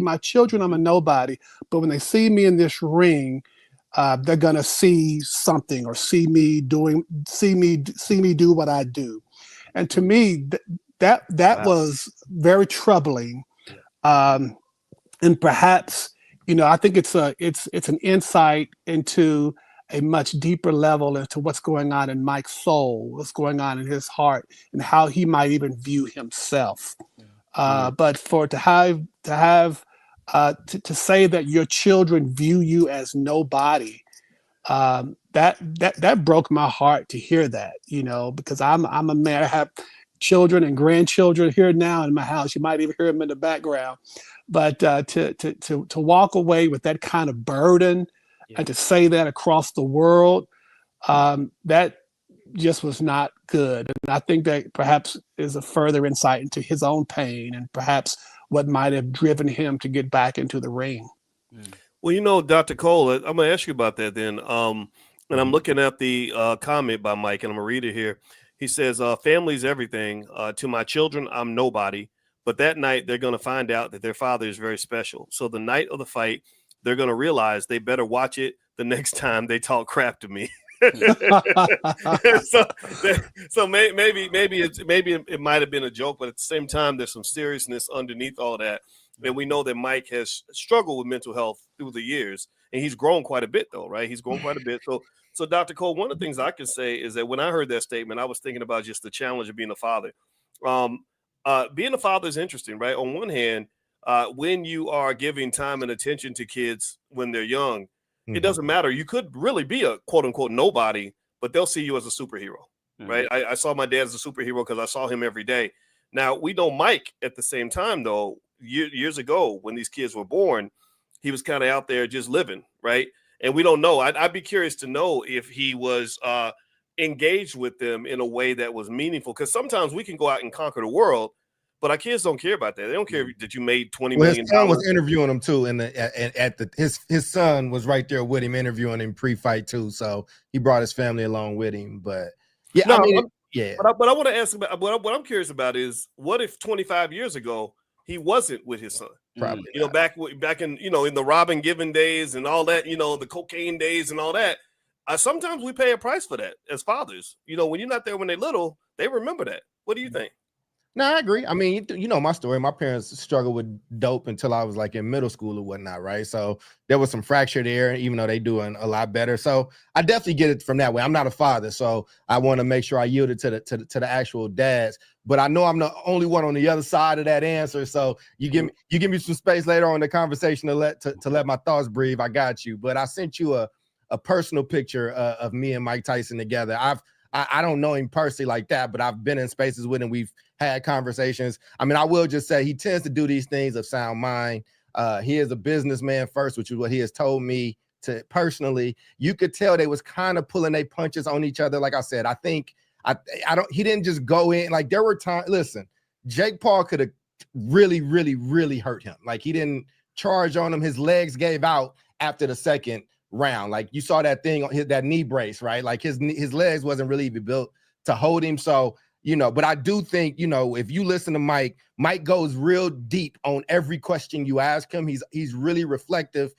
to my children, I'm a nobody. But when they see me in this ring, they're gonna see something or see me do what I do. And to me, that Wow. was very troubling. Yeah. And perhaps, I think it's an insight into a much deeper level into what's going on in Mike's soul, what's going on in his heart, and how he might even view himself. But for to say that your children view you as nobody, that broke my heart to hear that, because I'm a man. I have children and grandchildren here now in my house. You might even hear them in the background. But to walk away with that kind of burden, and to say that across the world, that just was not good. And I think that perhaps is a further insight into his own pain and perhaps what might have driven him to get back into the ring. Well, Dr. Cole, I'm going to ask you about that then. And I'm looking at the comment by Mike, and I'm going to read it here. He says, family's everything. To my children, I'm nobody. But that night, they're going to find out that their father is very special. So the night of the fight, they're going to realize they better watch it the next time they talk crap to me. so maybe it might have been a joke, but at the same time, there's some seriousness underneath all that. And we know that Mike has struggled with mental health through the years, and he's grown quite a bit, though, right? He's grown quite a bit. So Dr. Cole, one of the things I can say is that when I heard that statement, I was thinking about just the challenge of being a father. Being a father is interesting, right? On one hand, when you are giving time and attention to kids when they're young, it doesn't matter. You could really be a quote unquote nobody, but they'll see you as a superhero, right? I saw my dad as a superhero because I saw him every day. Now, we know Mike at the same time, though, years ago when these kids were born, he was kind of out there just living, right? And we don't know. I'd be curious to know if he was engaged with them in a way that was meaningful, because sometimes we can go out and conquer the world, but our kids don't care about that. They don't care that you made $20 million. His son was interviewing him too, and his son was right there with him interviewing him pre-fight too. So he brought his family along with him. But yeah, no, But I want to ask about what I'm curious about is, what if 25 years ago he wasn't with his son? Probably, back in in the robbing giving days and all that, the cocaine days and all that. Sometimes we pay a price for that as fathers. When you're not there when they're little, they remember that. What do you think? No, I agree. I mean, you know my story. My parents struggled with dope until I was like in middle school or whatnot, right? So there was some fracture there, even though they doing a lot better. So I definitely get it from that way. I'm not a father, so I want to make sure I yield it to the actual dads. But I know I'm the only one on the other side of that answer. So you give me some space later on in the conversation to let my thoughts breathe. I got you. But I sent you a personal picture of me and Mike Tyson together. I don't know him personally like that, but I've been in spaces with him. We've had conversations. I mean, I will just say he tends to do these things of sound mind. He is a businessman first, which is what he has told me to personally. You could tell they was kind of pulling their punches on each other. Like I said, I think he didn't just go in. Like there were times, listen, Jake Paul could have really, really, really hurt him. Like he didn't charge on him. His legs gave out after the second round. Like you saw that thing on that knee brace, right? Like his legs wasn't really even built to hold him. So, but I do think, if you listen to Mike goes real deep on every question you ask him. He's really reflective